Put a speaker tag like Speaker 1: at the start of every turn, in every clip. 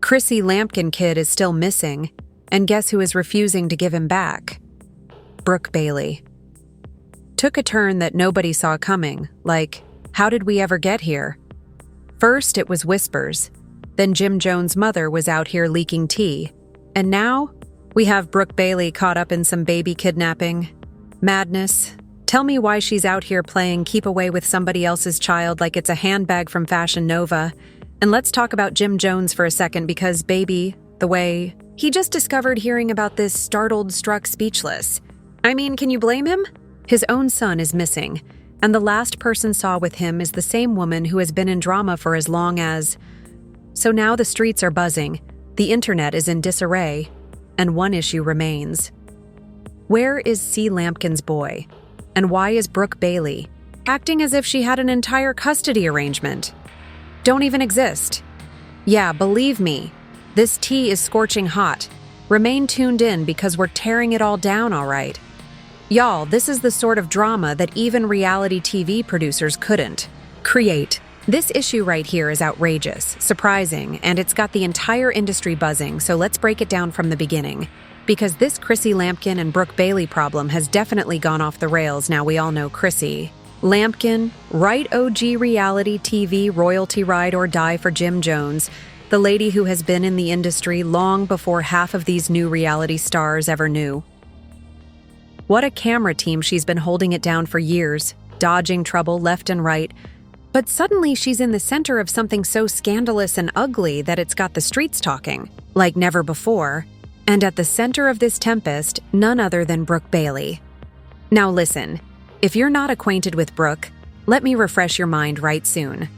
Speaker 1: Chrissy Lampkin kid is still missing, and guess who is refusing to give him back? Brooke Bailey. Took a turn that nobody saw coming, like, how did we ever get here? First it was whispers, then Jim Jones' mother was out here leaking tea, and now we have Brooke Bailey caught up in some baby kidnapping. Madness. Tell me why she's out here playing keep away with somebody else's child like it's a handbag from Fashion Nova. And let's talk about Jim Jones for a second because, baby, the way he just discovered hearing about this struck speechless. I mean, can you blame him? His own son is missing, and the last person saw with him is the same woman who has been in drama for as long as... So now the streets are buzzing, the internet is in disarray, and one issue remains. Where is C. Lampkin's boy? And why is Brooke Bailey acting as if she had an entire custody arrangement? Don't even exist. Yeah, believe me, this tea is scorching hot. Remain tuned in because we're tearing it all down, all right. Y'all, this is the sort of drama that even reality TV producers couldn't create. This issue right here is outrageous, surprising, and it's got the entire industry buzzing, so let's break it down from the beginning. Because this Chrissy Lampkin and Brooke Bailey problem has definitely gone off the rails. Now we all know Chrissy Lampkin, right? OG reality TV royalty ride or die for Jim Jones, the lady who has been in the industry long before half of these new reality stars ever knew. What a camera team she's been holding it down for years, dodging trouble left and right, but suddenly she's in the center of something so scandalous and ugly that it's got the streets talking, like never before, and at the center of this tempest, none other than Brooke Bailey. Now listen, if you're not acquainted with Brooke, let me refresh your mind right soon.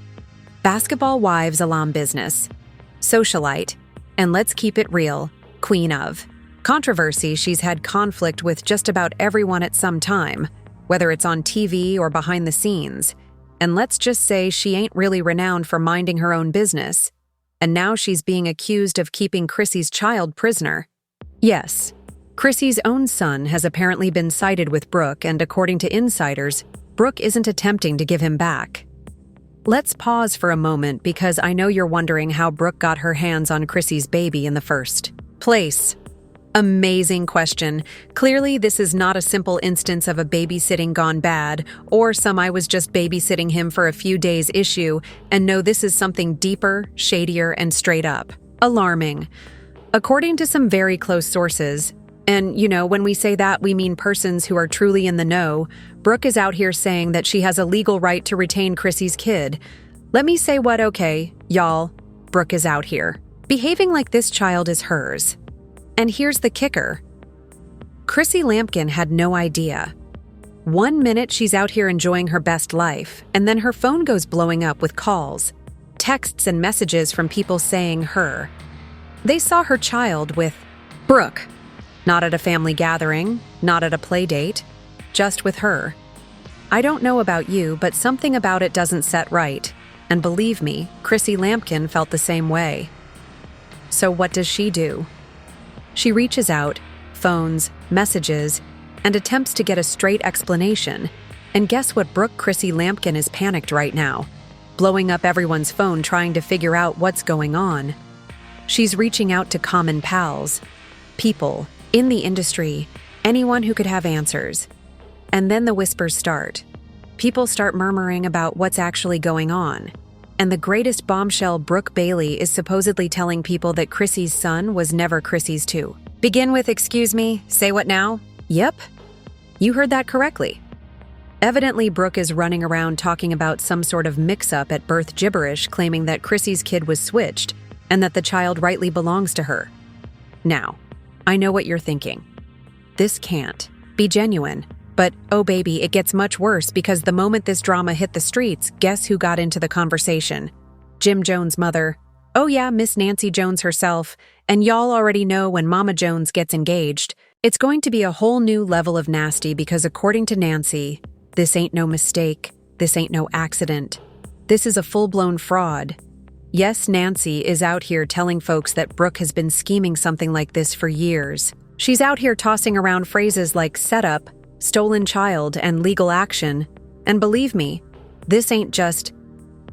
Speaker 1: Basketball wives alum business, socialite, and let's keep it real, queen of controversy. She's had conflict with just about everyone at some time, whether it's on TV or behind the scenes. And let's just say she ain't really renowned for minding her own business. And now she's being accused of keeping Chrissy's child prisoner. Yes, Chrissy's own son has apparently been sighted with Brooke, and according to insiders, Brooke isn't attempting to give him back. Let's pause for a moment because I know you're wondering how Brooke got her hands on Chrissy's baby in the first place. Amazing question. Clearly, this is not a simple instance of a babysitting gone bad, or some I was just babysitting him for a few days issue, and no, this is something deeper, shadier, and straight up alarming. According to some very close sources, and when we say that, we mean persons who are truly in the know, Brooke is out here saying that she has a legal right to retain Chrissy's kid. Let me say what, okay, y'all, Brooke is out here, behaving like this child is hers. And here's the kicker. Chrissy Lampkin had no idea. 1 minute she's out here enjoying her best life, and then her phone goes blowing up with calls, texts and messages from people saying her. They saw her child with Brooke. Not at a family gathering, not at a play date, just with her. I don't know about you, but something about it doesn't set right. And believe me, Chrissy Lampkin felt the same way. So what does she do? She reaches out, phones, messages, and attempts to get a straight explanation. And guess what? Brooke Chrissy Lampkin is panicked right now, blowing up everyone's phone trying to figure out what's going on. She's reaching out to common pals, people in the industry, anyone who could have answers. And then the whispers start. People start murmuring about what's actually going on. And the greatest bombshell, Brooke Bailey is supposedly telling people that Chrissy's son was never Chrissy's too. Begin with, excuse me, say what now? Yep, you heard that correctly. Evidently, Brooke is running around talking about some sort of mix-up at birth gibberish, claiming that Chrissy's kid was switched and that the child rightly belongs to her. Now, I know what you're thinking. This can't be genuine. But, oh baby, it gets much worse because the moment this drama hit the streets, guess who got into the conversation? Jim Jones' mother. Oh yeah, Miss Nancy Jones herself. And y'all already know when Mama Jones gets engaged, it's going to be a whole new level of nasty because according to Nancy, this ain't no mistake, this ain't no accident. This is a full-blown fraud. Yes, Nancy is out here telling folks that Brooke has been scheming something like this for years. She's out here tossing around phrases like setup, stolen child, and legal action. And believe me, this ain't just.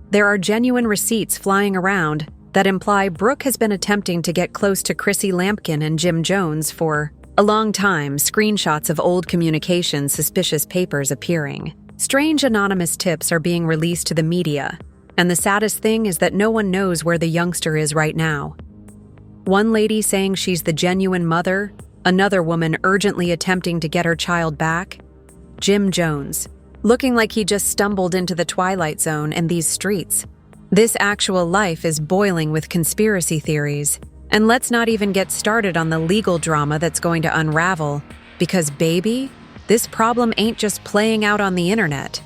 Speaker 1: There are genuine receipts flying around, that imply Brooke has been attempting to get close to Chrissy Lampkin and Jim Jones for a long time, screenshots of old communications, suspicious papers appearing. Strange anonymous tips are being released to the media, and the saddest thing is that no one knows where the youngster is right now. One lady saying she's the genuine mother, another woman urgently attempting to get her child back. Jim Jones, looking like he just stumbled into the Twilight Zone and these streets. This actual life is boiling with conspiracy theories. And let's not even get started on the legal drama that's going to unravel. Because baby, this problem ain't just playing out on the internet.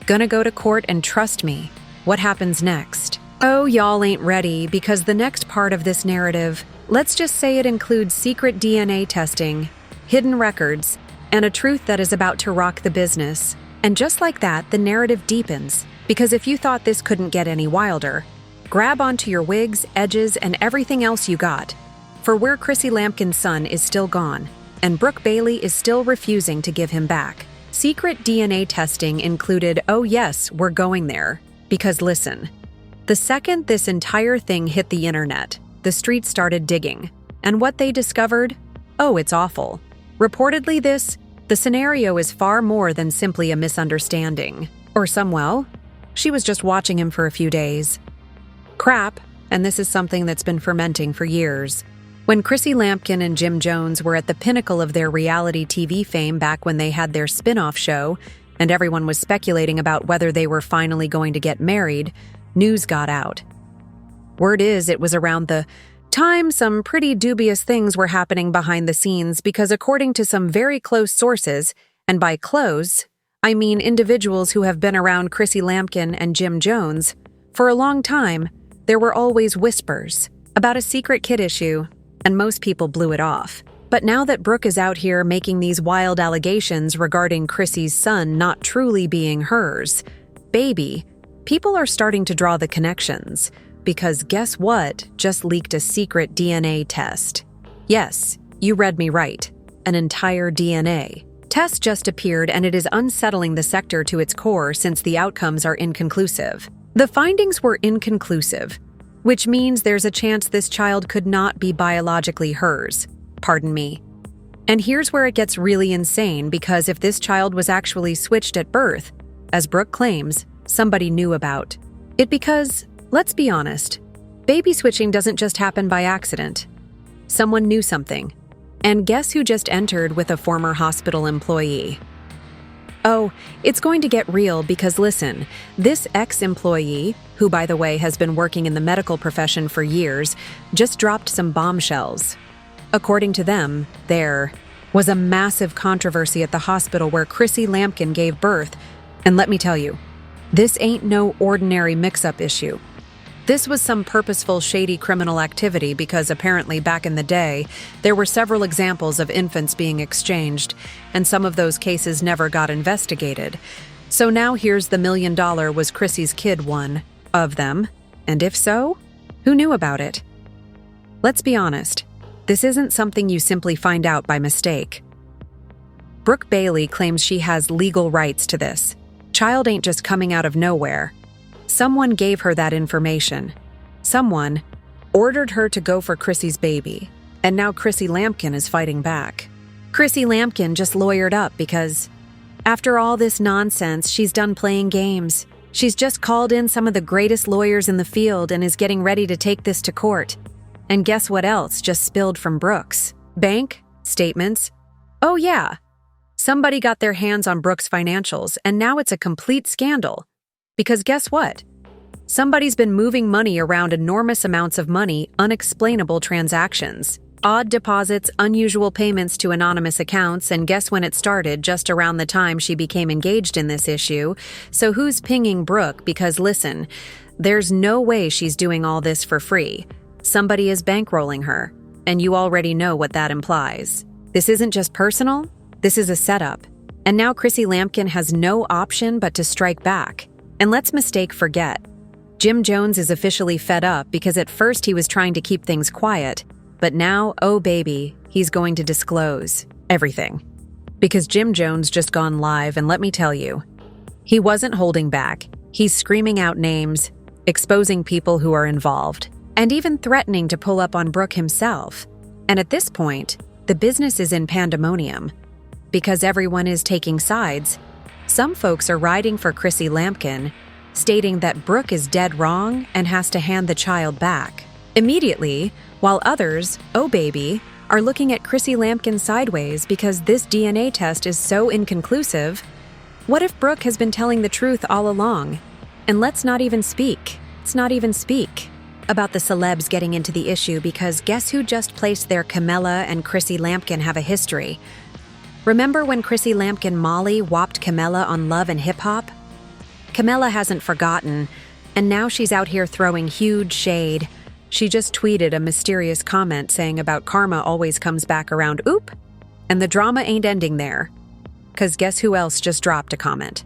Speaker 1: Gonna go to court and trust me, what happens next? Oh, y'all ain't ready because the next part of this narrative, let's just say it includes secret DNA testing, hidden records, and a truth that is about to rock the business. And just like that, the narrative deepens. Because if you thought this couldn't get any wilder, grab onto your wigs, edges, and everything else you got. For where Chrissy Lampkin's son is still gone, and Brooke Bailey is still refusing to give him back. Secret DNA testing included, oh yes, we're going there. Because listen, the second this entire thing hit the internet, the streets started digging. And what they discovered? Oh, it's awful. Reportedly the scenario is far more than simply a misunderstanding. Or she was just watching him for a few days. Crap, and this is something that's been fermenting for years. When Chrissy Lampkin and Jim Jones were at the pinnacle of their reality TV fame back when they had their spin-off show, and everyone was speculating about whether they were finally going to get married, news got out. Word is it was around the time some pretty dubious things were happening behind the scenes because according to some very close sources, and by close, I mean individuals who have been around Chrissy Lampkin and Jim Jones, for a long time, there were always whispers about a secret kid issue, and most people blew it off. But now that Brooke is out here making these wild allegations regarding Chrissy's son not truly being hers, baby, people are starting to draw the connections. Because guess what just leaked a secret DNA test? Yes, you read me right. An entire DNA test just appeared, and it is unsettling the sector to its core since the outcomes are inconclusive. The findings were inconclusive, which means there's a chance this child could not be biologically hers. Pardon me. And here's where it gets really insane, because if this child was actually switched at birth, as Brooke claims, somebody knew about it because, let's be honest, baby switching doesn't just happen by accident. Someone knew something. And guess who just entered with a former hospital employee? Oh, it's going to get real because listen, this ex-employee, who by the way has been working in the medical profession for years, just dropped some bombshells. According to them, there was a massive controversy at the hospital where Chrissy Lampkin gave birth, and let me tell you, this ain't no ordinary mix-up issue. This was some purposeful, shady criminal activity because apparently back in the day, there were several examples of infants being exchanged, and some of those cases never got investigated. So now here's the $1 million was Chrissy's kid one of them, and if so, who knew about it? Let's be honest, this isn't something you simply find out by mistake. Brooke Bailey claims she has legal rights to this. Child ain't just coming out of nowhere. Someone gave her that information. Someone ordered her to go for Chrissy's baby, and now Chrissy Lampkin is fighting back. Chrissy Lampkin just lawyered up because, after all this nonsense, she's done playing games. She's just called in some of the greatest lawyers in the field and is getting ready to take this to court. And guess what else just spilled from Brooke's? Bank statements. Oh yeah, somebody got their hands on Brooke's financials, and now it's a complete scandal. Because guess what? Somebody's been moving money around, enormous amounts of money, unexplainable transactions, odd deposits, unusual payments to anonymous accounts, and guess when it started? Just around the time she became engaged in this issue. So who's pinging Brooke? Because listen, there's no way she's doing all this for free. Somebody is bankrolling her, and you already know what that implies. This isn't just personal, this is a setup. And now Chrissy Lampkin has no option but to strike back. And let's forget, Jim Jones is officially fed up because at first he was trying to keep things quiet, but now, oh baby, he's going to disclose everything. Because Jim Jones just gone live, and let me tell you, he wasn't holding back. He's screaming out names, exposing people who are involved. and even threatening to pull up on Brooke himself. And at this point, the business is in pandemonium. Because everyone is taking sides, some folks are riding for Chrissy Lampkin, stating that Brooke is dead wrong and has to hand the child back immediately, while others, oh baby, are looking at Chrissy Lampkin sideways because this DNA test is so inconclusive. What if Brooke has been telling the truth all along? And let's not even speak about the celebs getting into the issue, because guess who just placed their Camilla and Chrissy Lampkin have a history? Remember when Chrissy Lampkin Molly whopped Camilla on Love and Hip Hop? Camilla hasn't forgotten, and now she's out here throwing huge shade. She just tweeted a mysterious comment saying about karma always comes back around, oop, and the drama ain't ending there. 'Cause guess who else just dropped a comment?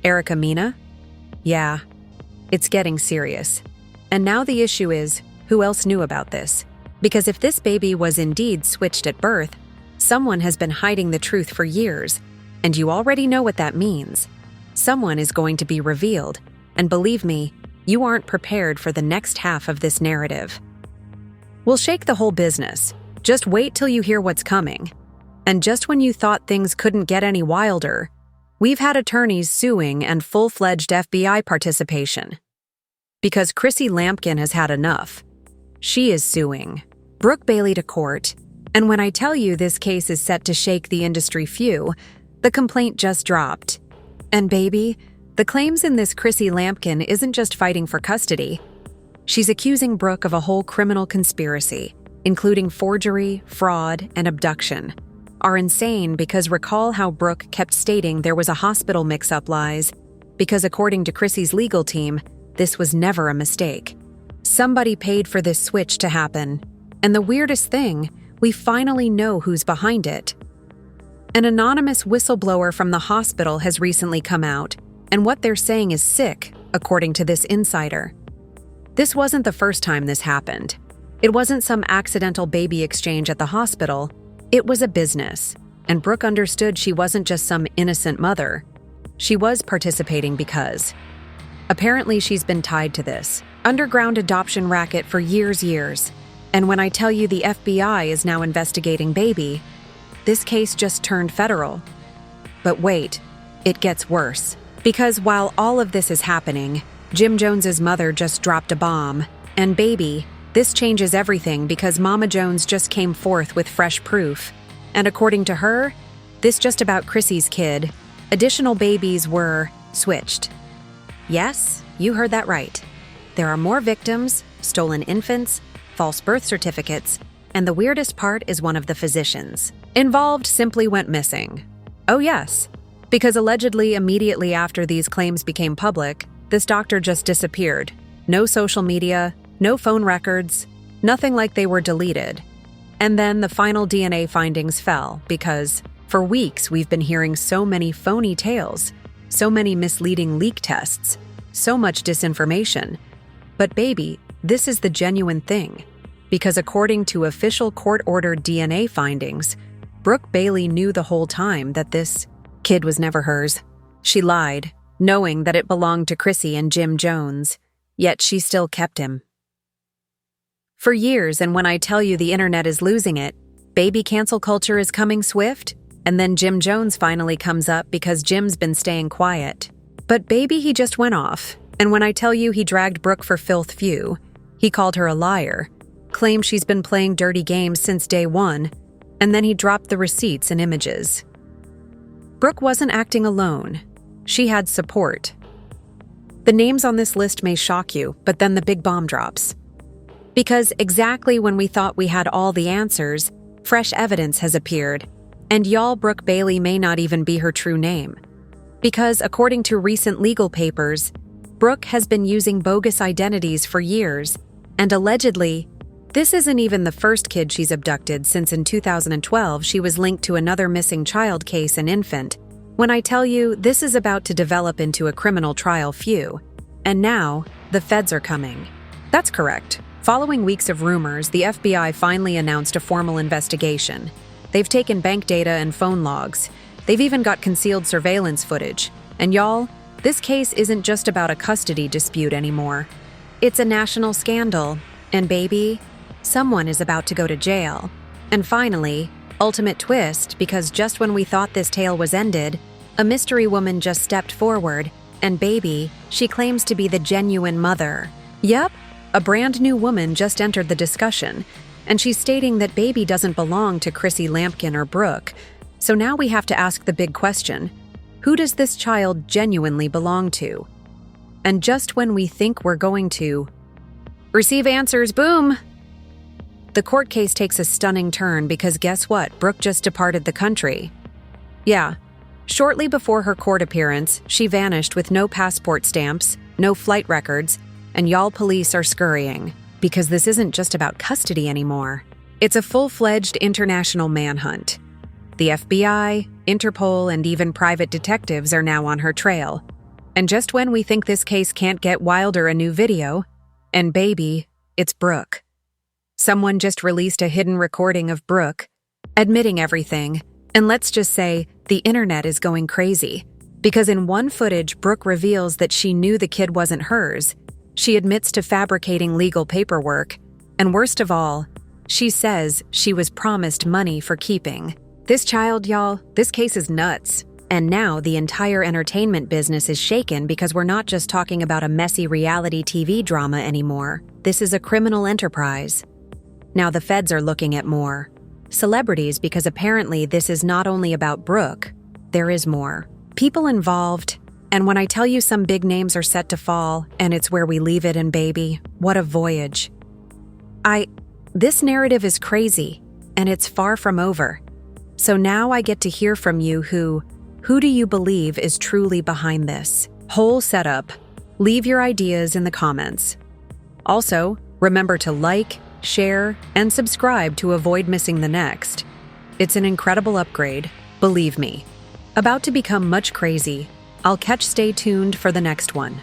Speaker 1: Erica Mena? Yeah, it's getting serious. And now the issue is, who else knew about this? Because if this baby was indeed switched at birth, someone has been hiding the truth for years, and you already know what that means. Someone is going to be revealed, and believe me, you aren't prepared for the next half of this narrative. We'll shake the whole business. Just wait till you hear what's coming. And just when you thought things couldn't get any wilder, we've had attorneys suing and full-fledged FBI participation. Because Chrissy Lampkin has had enough. She is suing Brooke Bailey to court, and when I tell you this case is set to shake the industry few, the complaint just dropped. And baby, the claims in this Chrissy Lampkin isn't just fighting for custody. She's accusing Brooke of a whole criminal conspiracy, including forgery, fraud, and abduction. Are insane because recall how Brooke kept stating there was a hospital mix-up lies, because according to Chrissy's legal team, this was never a mistake. Somebody paid for this switch to happen, and the weirdest thing, we finally know who's behind it. An anonymous whistleblower from the hospital has recently come out, and what they're saying is sick, according to this insider. This wasn't the first time this happened. It wasn't some accidental baby exchange at the hospital. It was a business, and Brooke understood she wasn't just some innocent mother. She was participating because apparently she's been tied to this underground adoption racket for years. And when I tell you the FBI is now investigating baby, this case just turned federal. But wait, it gets worse. Because while all of this is happening, Jim Jones's mother just dropped a bomb. And baby, this changes everything because Mama Jones just came forth with fresh proof. And according to her, this just about Chrissy's kid. Additional babies were switched. Yes, you heard that right. There are more victims, stolen infants, false birth certificates, and the weirdest part is one of the physicians involved simply went missing. Oh yes, because allegedly immediately after these claims became public, this doctor just disappeared. No social media, no phone records, nothing like they were deleted. And then the final DNA findings fell because for weeks we've been hearing so many phony tales, so many misleading leak tests, so much disinformation. But baby, this is the genuine thing. Because according to official court-ordered DNA findings, Brooke Bailey knew the whole time that this kid was never hers. She lied, knowing that it belonged to Chrissy and Jim Jones, yet she still kept him. For years, and when I tell you the internet is losing it, baby cancel culture is coming swift, and then Jim Jones finally comes up because Jim's been staying quiet. But baby, he just went off, and when I tell you he dragged Brooke for filth few, he called her a liar, claimed she's been playing dirty games since day one, and then he dropped the receipts and images. Brooke wasn't acting alone. She had support. The names on this list may shock you, but then the big bomb drops. Because exactly when we thought we had all the answers, fresh evidence has appeared, and y'all, Brooke Bailey may not even be her true name. Because according to recent legal papers, Brooke has been using bogus identities for years, and allegedly, this isn't even the first kid she's abducted since in 2012 she was linked to another missing child case, an infant. When I tell you this is about to develop into a criminal trial few, and now the feds are coming. That's correct. Following weeks of rumors, the FBI finally announced a formal investigation. They've taken bank data and phone logs. They've even got concealed surveillance footage. And y'all, this case isn't just about a custody dispute anymore. It's a national scandal, and baby, someone is about to go to jail. And finally, ultimate twist, because just when we thought this tale was ended, a mystery woman just stepped forward, and baby, she claims to be the genuine mother. Yep, a brand new woman just entered the discussion, and she's stating that baby doesn't belong to Chrissy Lampkin or Brooke. So now we have to ask the big question: who does this child genuinely belong to? And just when we think we're going to receive answers, boom! The court case takes a stunning turn because guess what? Brooke just departed the country. Yeah, shortly before her court appearance, she vanished with no passport stamps, no flight records, and y'all police are scurrying. Because this isn't just about custody anymore. It's a full-fledged international manhunt. The FBI, Interpol, and even private detectives are now on her trail. And just when we think this case can't get wilder, a new video, and baby, it's Brooke. Someone just released a hidden recording of Brooke, admitting everything. And let's just say, the internet is going crazy. Because in one footage, Brooke reveals that she knew the kid wasn't hers. She admits to fabricating legal paperwork. And worst of all, she says she was promised money for keeping. This child, y'all, this case is nuts. And now the entire entertainment business is shaken because we're not just talking about a messy reality TV drama anymore. This is a criminal enterprise. Now the feds are looking at more celebrities because apparently this is not only about Brooke, there is more people involved. And when I tell you some big names are set to fall, and it's where we leave it, and baby, what a voyage. This narrative is crazy, and it's far from over. So now I get to hear from you who do you believe is truly behind this whole setup? Leave your ideas in the comments. Also, remember to like, share, and subscribe to avoid missing the next. It's an incredible upgrade, believe me. About to become much crazy. Stay tuned for the next one.